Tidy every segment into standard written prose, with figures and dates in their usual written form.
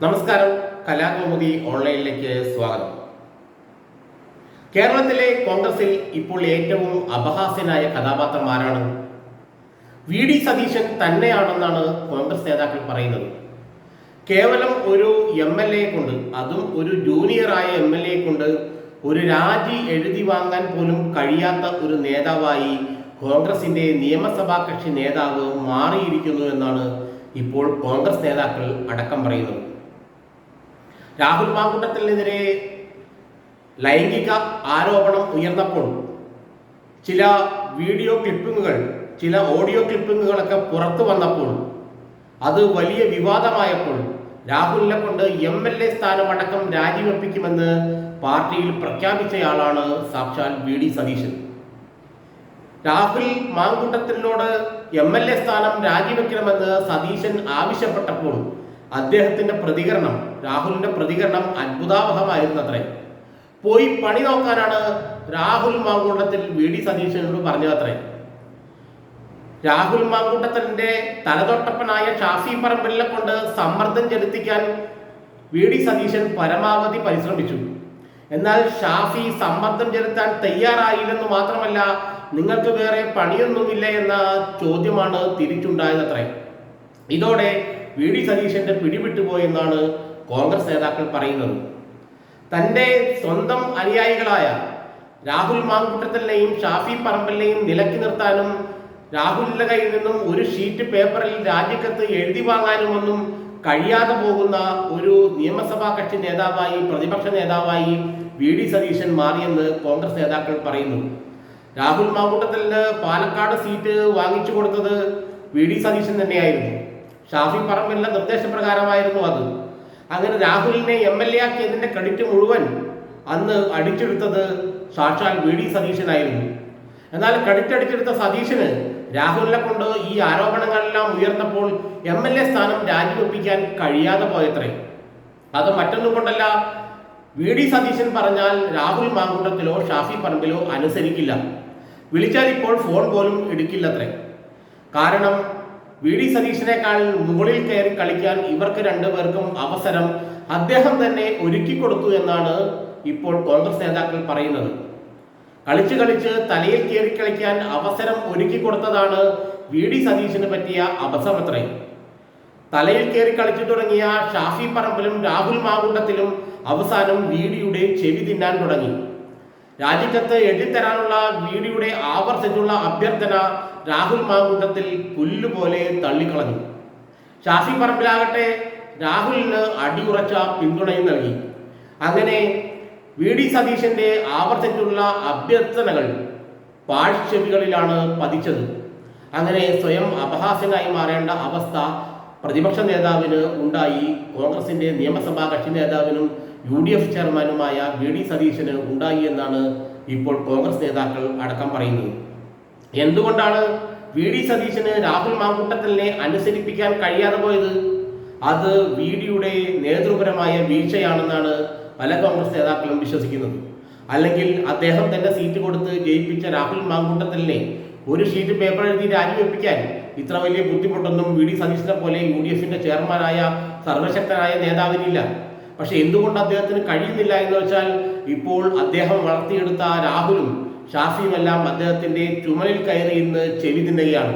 നമസ്കാരം, കലാകൗമുദി ഓൺലൈനിലേക്ക് സ്വാഗതം. കേരളത്തിലെ കോൺഗ്രസിൽ ഇപ്പോൾ ഏറ്റവും അപഹാസ്യനായ കഥാപാത്രം ആരാണ്? വി ഡി സതീശൻ തന്നെയാണെന്നാണ് കോൺഗ്രസ് നേതാക്കൾ പറയുന്നത്. കേവലം ഒരു MLA കൊണ്ട്, അതും ഒരു ജൂനിയറായ MLA കൊണ്ട് ഒരു രാജി എഴുതി വാങ്ങാൻ പോലും കഴിയാത്ത ഒരു നേതാവായി കോൺഗ്രസിന്റെ നിയമസഭാ കക്ഷി നേതാവ് മാറിയിരിക്കുന്നു എന്നാണ് ഇപ്പോൾ കോൺഗ്രസ് നേതാക്കൾ അടക്കം പറയുന്നത്. രാഹുൽ മാങ്കൂട്ടത്തിനെതിരെ ലൈംഗിക ആരോപണം ഉയർന്നപ്പോൾ ചില വീഡിയോ ക്ലിപ്പിങ്ങുകൾ, ചില ഓഡിയോ ക്ലിപ്പിങ്ങുകളൊക്കെ പുറത്തു വന്നപ്പോൾ അത് വലിയ വിവാദമായപ്പോൾ രാഹുലിനെ കൊണ്ട് MLA സ്ഥാനമടക്കം രാജിവെപ്പിക്കുമെന്ന് പാർട്ടിയിൽ പ്രഖ്യാപിച്ചയാളാണ് സാക്ഷാൽ വി ഡി സതീശൻ. രാഹുൽ മാങ്കൂട്ടത്തിനോട് MLA സ്ഥാനം രാജിവെക്കണമെന്ന് സതീശൻ ആവശ്യപ്പെട്ടപ്പോൾ അദ്ദേഹത്തിന്റെ പ്രതികരണം, രാഹുലിന്റെ പ്രതികരണം അത്ഭുതാവഹമായിരുന്നത്രേ. പോയി പണി നോക്കാനാണ് രാഹുൽ മാങ്കൂട്ടത്തിൽ വി ഡി സതീശനോട് പറഞ്ഞതത്രേ. രാഹുൽ മാങ്കൂട്ടത്തിന്റെ തലതൊട്ടപ്പനായ ഷാഫി പറമ്പിലിനെ കൊണ്ട് സമ്മർദ്ദം ചെലുത്തിക്കാൻ വി ഡി സതീശൻ പരമാവധി പരിശ്രമിച്ചു. എന്നാൽ ഷാഫി സമ്മർദ്ദം ചെലുത്താൻ തയ്യാറായില്ലെന്ന് മാത്രമല്ല, നിങ്ങൾക്ക് വേറെ പണിയൊന്നുമില്ല എന്ന ചോദ്യമാണ് തിരിച്ചുണ്ടായതത്രേ. ഇതോടെ വി ഡി സതീശന്റെ പിടിവിട്ടുപോയെന്നാണ് കോൺഗ്രസ് നേതാക്കൾ പറയുന്നത്. തന്റെ സ്വന്തം അനുയായികളായ രാഹുൽ മാങ്കൂട്ടത്തിനെയും ഷാഫി പറമ്പലിനെയും നിലക്കി നിർത്താനും രാഹുലിന്റെ കയ്യിൽ നിന്നും ഒരു ഷീറ്റ് പേപ്പറിൽ രാജിക്കത്ത് എഴുതി വാങ്ങാനുമൊന്നും കഴിയാതെ പോകുന്ന ഒരു നിയമസഭാ കക്ഷി നേതാവായി, പ്രതിപക്ഷ നേതാവായി വി ഡി സതീശൻ മാറിയെന്ന് കോൺഗ്രസ് നേതാക്കൾ പറയുന്നു. രാഹുൽ മാങ്കൂട്ടത്തിന് പാലക്കാട് സീറ്റ് വാങ്ങിച്ചു കൊടുത്തത് വി ഡി സതീശൻ തന്നെയായിരുന്നു. ഷാഫി പറമ്പിലിന്റെ നിർദ്ദേശപ്രകാരമായിരുന്നു അത്. അങ്ങനെ രാഹുലിനെ MLA ആക്കിയതിന്റെ ക്രെഡിറ്റ് മുഴുവൻ അന്ന് അടിച്ചെടുത്തത് സാക്ഷാൽ വി ഡി സതീശനായിരുന്നു. എന്നാൽ ക്രെഡിറ്റ് അടിച്ചെടുത്ത സതീശന് രാഹുലിനെ കൊണ്ട് ഈ ആരോപണങ്ങളെല്ലാം ഉയർന്നപ്പോൾ MLA സ്ഥാനം രാജിവെപ്പിക്കാൻ കഴിയാതെ പോയത്രേ. അത് മറ്റൊന്നും കൊണ്ടല്ല, വി ഡി സതീശൻ പറഞ്ഞാൽ രാഹുൽ മാങ്കൂട്ടത്തിലോ ഷാഫി പറമ്പിലോ അനുസരിക്കില്ല. വിളിച്ചാൽ ഇപ്പോൾ ഫോൺ പോലും എടുക്കില്ലത്രേ. കാരണം വി ഡി സതീശനേക്കാൾ മുകളിൽ കയറി കളിക്കാൻ ഇവർക്ക് രണ്ടുപേർക്കും അവസരം അദ്ദേഹം തന്നെ ഒരുക്കി കൊടുത്തു എന്നാണ് ഇപ്പോൾ കോൺഗ്രസ് നേതാക്കൾ പറയുന്നത്. കളിച്ച് കളിച്ച് തലയിൽ കയറി കളിക്കാൻ അവസരം ഒരുക്കി കൊടുത്തതാണ് വി ഡി സതീശന് പറ്റിയ അബദ്ധമത്രേ. തലയിൽ കയറി കളിച്ചു തുടങ്ങിയ ഷാഫി പറമ്പിലും രാഹുൽ മാങ്കൂട്ടത്തിലും അവസാനം വി ഡിയുടെ ചെവി തിന്നാൻ തുടങ്ങി. രാജിക്കത്ത് എഴുതിത്തരാനുള്ള വി ഡിയുടെ ആവർത്തിച്ചുള്ള അഭ്യർത്ഥന രാഹുൽ മാങ്കൂട്ടത്തിൽ പുല്ലുപോലെ തള്ളിക്കളഞ്ഞു. ഷാഫി പറമ്പിലാകട്ടെ രാഹുലിന് അടിയുറച്ച പിന്തുണയും നൽകി. അങ്ങനെ വി ഡി സതീശന്റെ ആവർത്തിച്ചുള്ള അഭ്യർത്ഥനകൾ പാഴ്ചെവികളിലാണ് പതിച്ചത്. അങ്ങനെ സ്വയം അപഹാസ്യനായി മാറേണ്ട അവസ്ഥ പ്രതിപക്ഷ നേതാവിന് ഉണ്ടായി. കോൺഗ്രസിന്റെ നിയമസഭാ കക്ഷി നേതാവിനും UDF ചെയർമാനുമായ വി ഡി സതീശന് ഉണ്ടായി എന്നാണ് ഇപ്പോൾ കോൺഗ്രസ് നേതാക്കൾ അടക്കം പറയുന്നത്. എന്തുകൊണ്ടാണ് വി ഡി സതീശന് രാഹുൽ മാങ്കൂട്ടത്തിനെ അനുസരിപ്പിക്കാൻ കഴിയാതെ പോയത്? അത് വി ഡിയുടെ നേതൃപരമായ വീഴ്ചയാണെന്നാണ് പല കോൺഗ്രസ് നേതാക്കളും വിശ്വസിക്കുന്നത്. അല്ലെങ്കിൽ അദ്ദേഹം തന്നെ സീറ്റ് കൊടുത്ത് ജയിപ്പിച്ച രാഹുൽ മാങ്കൂട്ടത്തിനെ ഒരു ഷീറ്റ് പേപ്പർ എഴുതി രാജിവെപ്പിക്കാൻ ഇത്ര വലിയ ബുദ്ധിമുട്ടൊന്നും വി ഡി സതീശനെ പോലെ UDFന്റെ ചെയർമാനായ സർവശക്തനായ നേതാവിനില്ല. പക്ഷെ എന്തുകൊണ്ട് അദ്ദേഹത്തിന് കഴിയുന്നില്ല എന്ന് വെച്ചാൽ, ഇപ്പോൾ അദ്ദേഹം വളർത്തിയെടുത്ത രാഹുലും ഷാഫിയുമെല്ലാം അദ്ദേഹത്തിന്റെ ചുമലിൽ കയറി ഇന്ന് ചെവി തിന്നുകയാണ്.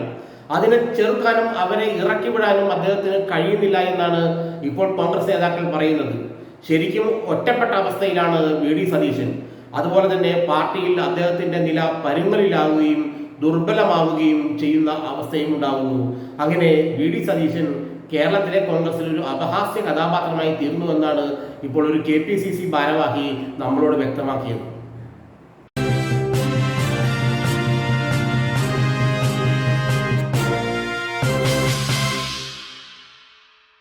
അതിനെ ചെറുക്കാനും അവരെ ഇറക്കി വിടാനും അദ്ദേഹത്തിന് കഴിയുന്നില്ല എന്നാണ് ഇപ്പോൾ കോൺഗ്രസ് നേതാക്കൾ പറയുന്നത്. ശരിക്കും ഒറ്റപ്പെട്ട അവസ്ഥയിലാണ് വി ഡി സതീശൻ. അതുപോലെ തന്നെ പാർട്ടിയിൽ അദ്ദേഹത്തിന്റെ നില പരിമലിലാവുകയും ദുർബലമാവുകയും ചെയ്യുന്ന അവസ്ഥയും ഉണ്ടാകുന്നു. അങ്ങനെ വി ഡി സതീശൻ കേരളത്തിലെ കോൺഗ്രസിൽ ഒരു അപഹാസ്യ കഥാപാത്രമായി തീർന്നുവെന്നാണ് ഇപ്പോൾ ഒരു KPCC ഭാരവാഹി നമ്മളോട് വ്യക്തമാക്കിയത്.